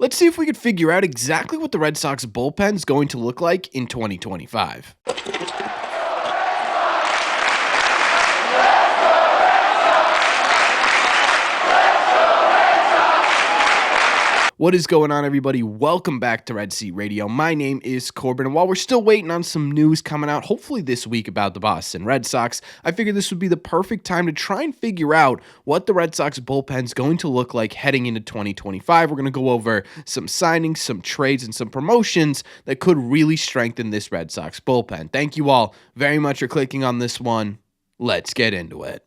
Let's see if we could figure out exactly what the Red Sox bullpen is going to look like in 2025. What is going on, everybody? Welcome back to Red Seat Radio. My name is Corbin, and while we're still waiting on some news coming out, hopefully this week, about the Boston Red Sox, I figured this would be the perfect time to try and figure out what the Red Sox bullpen is going to look like heading into 2025. We're going to go over some signings, some trades, and some promotions that could really strengthen this Red Sox bullpen. Thank you all very much for clicking on this one. Let's get into it.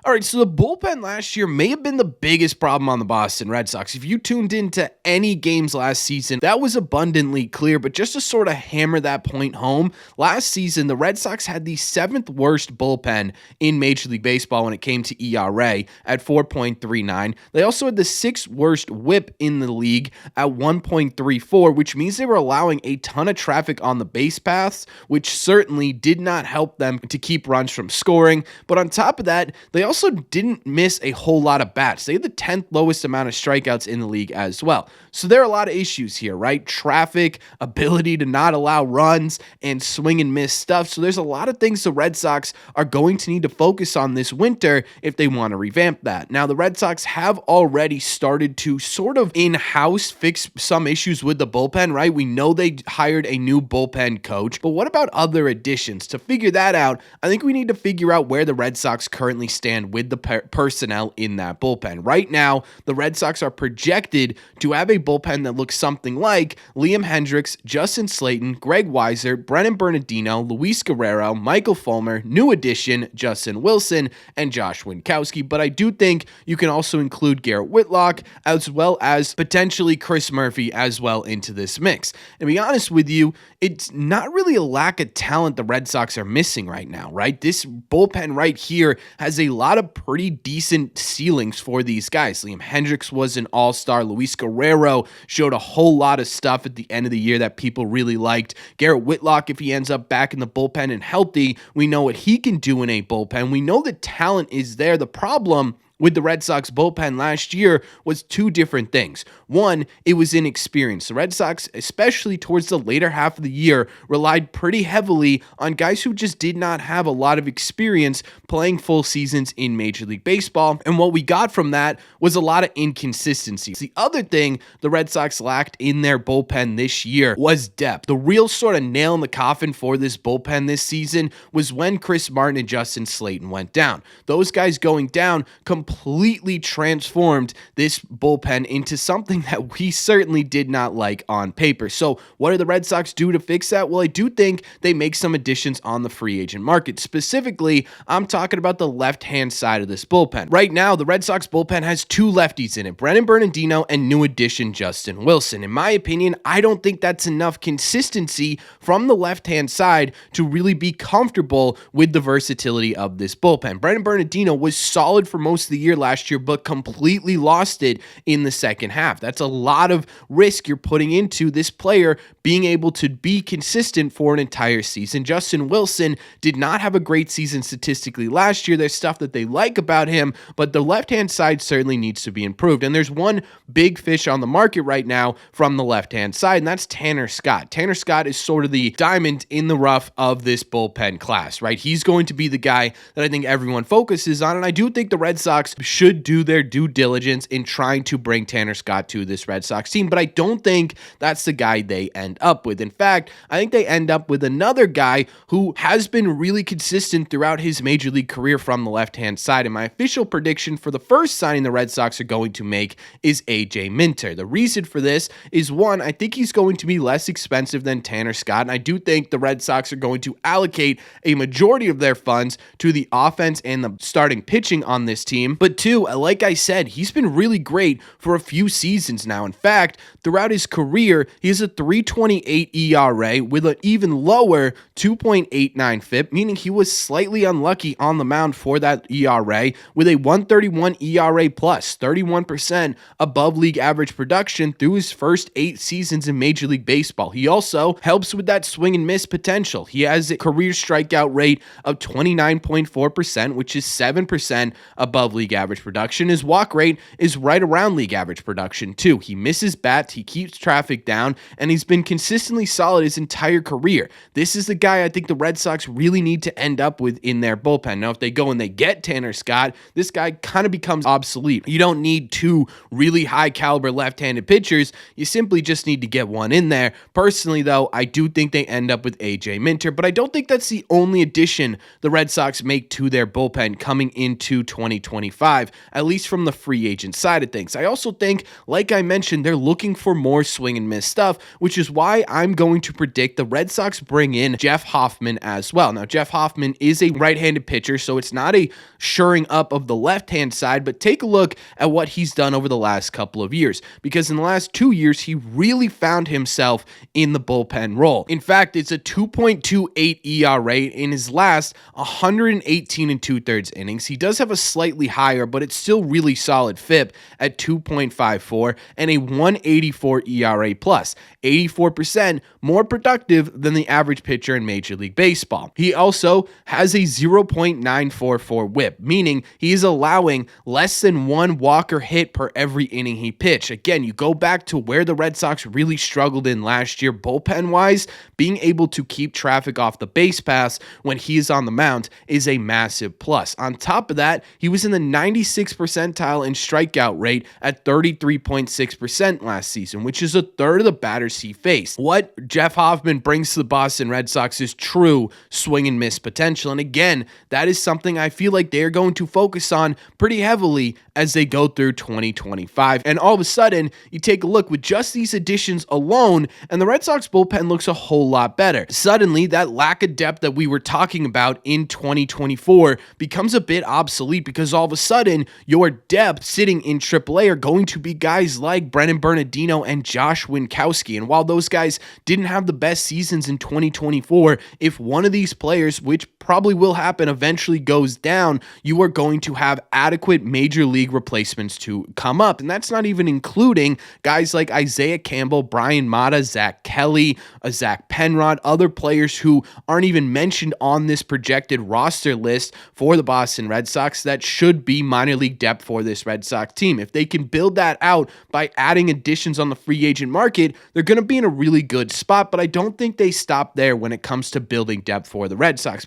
All right, so the bullpen last year may have been the biggest problem on the Boston Red Sox. If you tuned into any games last season, that was abundantly clear, but just to sort of hammer that point home, last season, the Red Sox had the 7th worst bullpen in Major League Baseball when it came to ERA at 4.39. They also had the 6th worst whip in the league at 1.34, which means they were allowing a ton of traffic on the base paths, which certainly did not help them to keep runs from scoring. But on top of that, they also didn't miss a whole lot of bats. They had the 10th lowest amount of strikeouts in the league as well. So there are a lot of issues here, right? Traffic, ability to not allow runs, and swing and miss stuff. So there's a lot of things the Red Sox are going to need to focus on this winter if they want to revamp that. Now, the Red Sox have already started to sort of in-house fix some issues with the bullpen, right? We know they hired a new bullpen coach, but what about other additions? To figure that out, I think we need to figure out where the Red Sox currently stand with the personnel in that bullpen. Right now, the Red Sox are projected to have a bullpen that looks something like Liam Hendriks, Justin Slayton, Greg Weiser, Brennan Bernardino, Luis Guerrero, Michael Fulmer, new addition Justin Wilson, and Josh Winkowski. But I do think you can also include Garrett Whitlock as well as potentially Chris Murphy as well into this mix. And to be honest with you, it's not really a lack of talent the Red Sox are missing right now, right? This bullpen right here has a lot of pretty decent ceilings for these guys. Liam Hendriks was an all-star. Luis Guerrero showed a whole lot of stuff at the end of the year that people really liked. Garrett Whitlock, if he ends up back in the bullpen and healthy, we know what he can do in a bullpen. We know the talent is there. The problem with the Red Sox bullpen last year was two different things. One, it was inexperience. The Red Sox, especially towards the later half of the year, relied pretty heavily on guys who just did not have a lot of experience playing full seasons in Major League Baseball. And what we got from that was a lot of inconsistencies. The other thing the Red Sox lacked in their bullpen this year was depth. The real sort of nail in the coffin for this bullpen this season was when Chris Martin and Justin Slayton went down. Those guys going down completely transformed this bullpen into something that we certainly did not like on paper. So what do the Red Sox do to fix that? Well, I do think they make some additions on the free agent market. Specifically, I'm talking about the left-hand side of this bullpen. Right now, the Red Sox bullpen has two lefties in it, Brennan Bernardino and new addition Justin Wilson. In my opinion, I don't think that's enough consistency from the left-hand side to really be comfortable with the versatility of this bullpen. Brennan Bernardino was solid for most of the year last year, but completely lost it in the second half. That's a lot of risk you're putting into this player being able to be consistent for an entire season. Justin Wilson did not have a great season statistically last year. There's stuff that they like about him, but the left-hand side certainly needs to be improved. And there's one big fish on the market right now from the left-hand side, and that's Tanner Scott. Tanner Scott is sort of the diamond in the rough of this bullpen class, right? He's going to be the guy that I think everyone focuses on, and I do think the Red Sox should do their due diligence in trying to bring Tanner Scott to this Red Sox team, but I don't think that's the guy they end up with. In fact, I think they end up with another guy who has been really consistent throughout his Major League career from the left-hand side, and my official prediction for the first signing the Red Sox are going to make is AJ Minter. The reason for this is, one, I think he's going to be less expensive than Tanner Scott, and I do think the Red Sox are going to allocate a majority of their funds to the offense and the starting pitching on this team. But two, like I said, he's been really great for a few seasons now. In fact, throughout his career, he has a 3.28 ERA with an even lower 2.89 FIP, meaning he was slightly unlucky on the mound for that ERA with a 1.31 ERA plus, 31% above league average production through his first 8 seasons in Major League Baseball. He also helps with that swing and miss potential. He has a career strikeout rate of 29.4%, which is 7% above league league average production. His walk rate is right around league average production too. He misses bats, he keeps traffic down, and he's been consistently solid his entire career. This is the guy I think the Red Sox really need to end up with in their bullpen. Now, if they go and they get Tanner Scott, this guy kind of becomes obsolete. You don't need two really high caliber left-handed pitchers. You simply just need to get one in there. Personally, though, I do think they end up with AJ Minter, but I don't think that's the only addition the Red Sox make to their bullpen coming into 2025, at least from the free agent side of things. I also think, like I mentioned, they're looking for more swing and miss stuff, which is why I'm going to predict the Red Sox bring in Jeff Hoffman as well. Now, Jeff Hoffman is a right-handed pitcher, so it's not a shoring up of the left-hand side, but take a look at what he's done over the last couple of years, because in the last 2 years, he really found himself in the bullpen role. In fact, it's a 2.28 ERA in his last 118 and 2/3 innings. He does have a slightly higher, but it's still really solid FIP at 2.54 and a 184 ERA plus, 84% more productive than the average pitcher in Major League Baseball. He also has a 0.944 whip, meaning he is allowing less than one walk or hit per every inning he pitched. Again, you go back to where the Red Sox really struggled in last year, bullpen-wise, being able to keep traffic off the base paths when he is on the mound is a massive plus. On top of that, he was in the 96th percentile in strikeout rate at 33.6% last season, which is a third of the batters he faced. What Jeff Hoffman brings to the Boston Red Sox is true swing and miss potential. And again, that is something I feel like they're going to focus on pretty heavily as they go through 2025. And all of a sudden, you take a look with just these additions alone, and the Red Sox bullpen looks a whole lot better. Suddenly, that lack of depth that we were talking about in 2024 becomes a bit obsolete, because all of a sudden, your depth sitting in AAA are going to be guys like Brennan Bernardino and Josh Winkowski. And while those guys didn't have the best seasons in 2024, if one of these players, which probably will happen, eventually goes down, you are going to have adequate major league replacements to come up. And that's not even including guys like Isaiah Campbell, Brian Mata, Zach Kelly, Zach Penrod, other players who aren't even mentioned on this projected roster list for the Boston Red Sox that should be minor league depth for this Red Sox team. If they can build that out by adding additions on the free agent market, they're going to be in a really good spot, but I don't think they stop there when it comes to building depth for the Red Sox.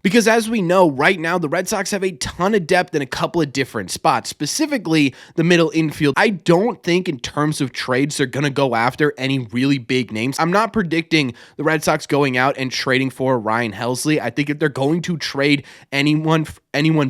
Because as we know, right now, the Red Sox have a ton of depth in a couple of different spots, specifically the middle infield. I don't think in terms of trades, they're going to go after any really big names. I'm not predicting the Red Sox going out and trading for Ryan Helsley. I think if they're going to trade anyone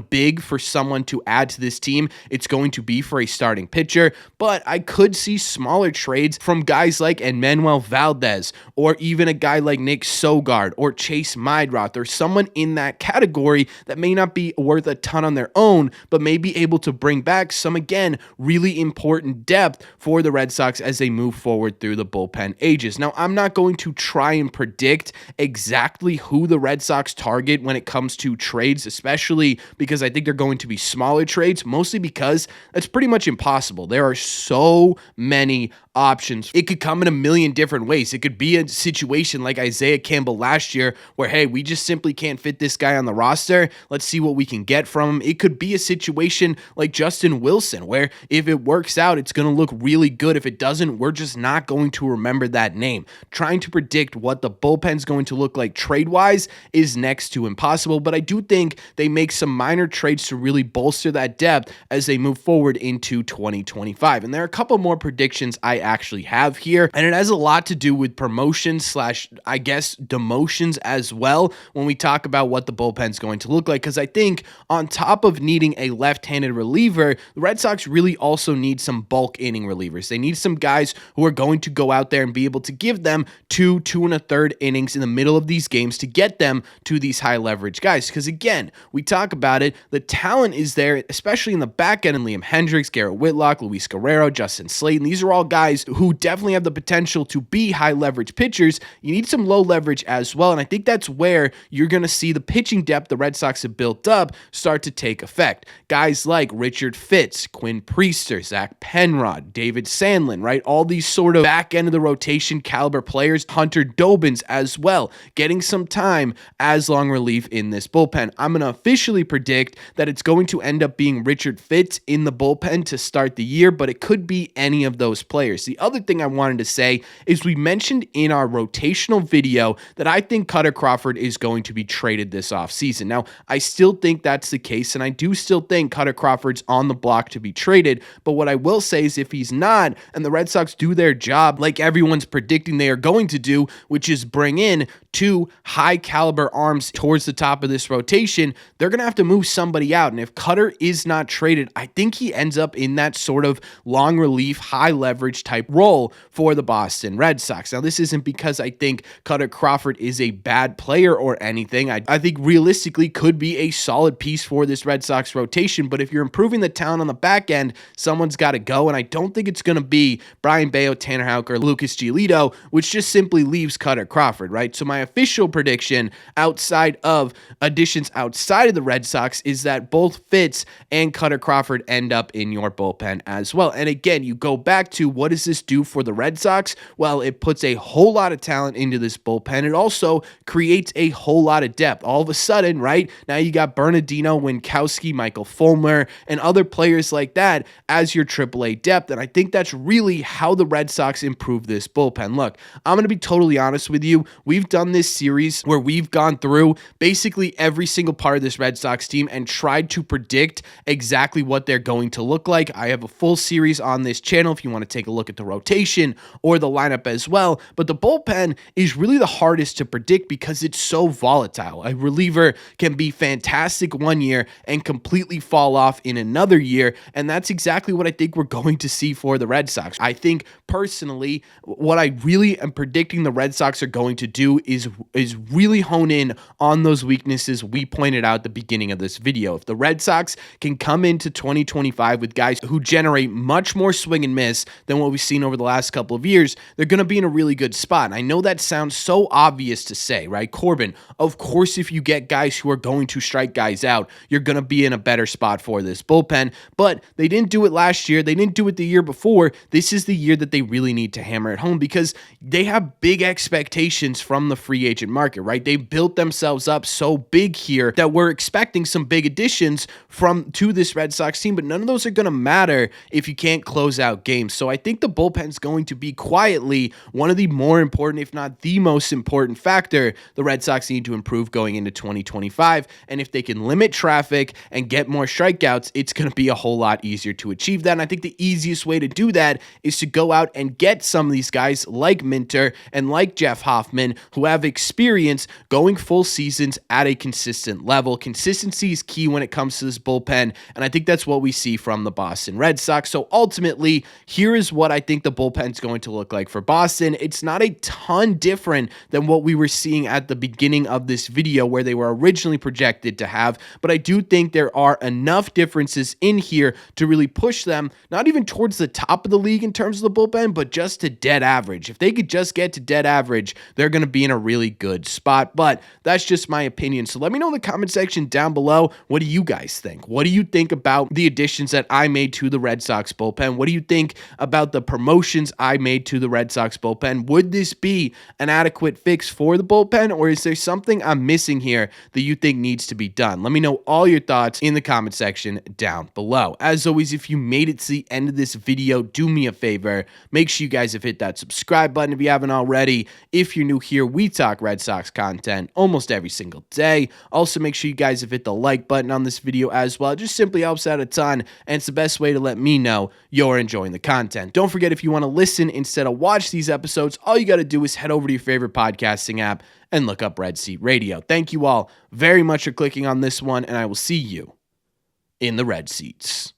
big for someone to add to this team, it's going to be for a starting pitcher. But I could see smaller trades from guys like Emmanuel Valdez, or even a guy like Nick Sogard or Chase Meidroth, or someone in that category that may not be worth a ton on their own, but may be able to bring back some, again, really important depth for the Red Sox as they move forward through the bullpen ages. Now, I'm not going to try and predict exactly who the Red Sox target when it comes to trades, especially because I think they're going to be smaller trades, mostly because that's pretty much impossible. There are so many options. It could come in a million different ways. It could be a situation like Isaiah Campbell last year where, hey, we just simply can't fit this guy on the roster. Let's see what we can get from him. It could be a situation like Justin Wilson where if it works out, it's going to look really good. If it doesn't, we're just not going to remember that name. Trying to predict what the bullpen's going to look like trade-wise is next to impossible, but I do think they make some minor trades to really bolster that depth as they move forward into 2025. And there are a couple more predictions I actually have here, and it has a lot to do with promotions / I guess demotions as well when we talk about what the bullpen's going to look like, because I think on top of needing a left-handed reliever, the Red Sox really also need some bulk inning relievers. They need some guys who are going to go out there and be able to give them 2 1/3 innings in the middle of these games to get them to these high leverage guys, because again, we talk about it, the talent is there, especially in the back end, and Liam Hendricks, Garrett Whitlock, Luis Guerrero, Justin Slayton. These are all guys who definitely have the potential to be high leverage pitchers. You need some low leverage as well, and I think that's where you're going to see the pitching depth the Red Sox have built up start to take effect. Guys like Richard Fitts, Quinn Priester, Zach Penrod, David Sandlin, right? All these sort of back end of the rotation caliber players, Hunter Dobbins as well, getting some time as long relief in this bullpen. I'm going to officially predict that it's going to end up being Richard Fitts in the bullpen to start the year, but it could be any of those players. The other thing I wanted to say is we mentioned in our rotational video that I think Cutter Crawford is going to be traded this offseason. Now, I still think that's the case, and I do still think Cutter Crawford's on the block to be traded, but what I will say is if he's not, and the Red Sox do their job like everyone's predicting they are going to do, which is bring in two high caliber arms towards the top of this rotation, they're going to have to move somebody out. And if Cutter is not traded, I think he ends up in that sort of long relief, high leverage type role for the Boston Red Sox. Now, this isn't because I think Cutter Crawford is a bad player or anything. I think realistically could be a solid piece for this Red Sox rotation, but if you're improving the talent on the back end, someone's got to go, and I don't think it's going to be Brian Bayo, Tanner Houck, or Lucas Giolito, which just simply leaves Cutter Crawford, right? So my official prediction outside of additions outside of the Red Sox is that both Fitts and Cutter Crawford end up in your bullpen as well. And again, you go back to what does this do for the Red Sox? Well, it puts a whole lot of talent into this bullpen. It also creates a whole lot of depth. All of a sudden, right, now you got Bernardino, Winkowski, Michael Fulmer, and other players like that as your AAA depth. And I think that's really how the Red Sox improve this bullpen. Look, I'm going to be totally honest with you. We've done this series where we've gone through basically every single part of this Red Sox team and tried to predict exactly what they're going to look like. I have a full series on this channel if you want to take a look at the rotation or the lineup as well. But the bullpen is really the hardest to predict because it's so volatile. A reliever can be fantastic one year and completely fall off in another year. And that's exactly what I think we're going to see for the Red Sox. I think personally, what I really am predicting the Red Sox are going to do is really hone in on those weaknesses we pointed out at the beginning of this video. If the Red Sox can come into 2025 with guys who generate much more swing and miss than what we've seen over the last couple of years, they're going to be in a really good spot. And I know that sounds so obvious to say, right? Corbin, of course, if you get guys who are going to strike guys out, you're going to be in a better spot for this bullpen. But they didn't do it last year. They didn't do it the year before. This is the year that they really need to hammer it home because they have big expectations from the free agent market, right? They built themselves up so big here that we're expecting some big additions to this Red Sox team, but none of those are going to matter if you can't close out games. So I think the bullpen's going to be quietly one of the more important, if not the most important factor the Red Sox need to improve going into 2025. And if they can limit traffic and get more strikeouts, it's going to be a whole lot easier to achieve that. And I think the easiest way to do that is to go out and get some of these guys like Minter and like Jeff Hoffman who have experience going full seasons at a consistent level. Consistency is key when it comes to this bullpen, and I think that's what we see from the Boston Red Sox. So ultimately, here is what I think the bullpen's going to look like for Boston. It's not a ton different than what we were seeing at the beginning of this video where they were originally projected to have, but I do think there are enough differences in here to really push them, not even towards the top of the league in terms of the bullpen, but just to dead average. If they could just get to dead average, they're going to be in a really good spot, but that's just my opinion. So let me know in the comment section down below, what do you guys think? What do you think about the additions that I made to the Red Sox bullpen? What do you think about the promotions I made to the Red Sox bullpen? Would this be an adequate fix for the bullpen, or is there something I'm missing here that you think needs to be done? Let me know all your thoughts in the comment section down below. As always, if you made it to the end of this video, do me a favor. Make sure you guys have hit that subscribe button if you haven't already. If you're new here, we talk Red Sox content almost every single day. Also, make sure you guys have hit the like button on this video as well. It just simply helps out a ton, and it's the best way to let me know you're enjoying the content. Don't forget, if you want to listen instead of watch these episodes, all you got to do is head over to your favorite podcasting app and look up Red Seat Radio. Thank you all very much for clicking on this one, and I will see you in the Red Seats.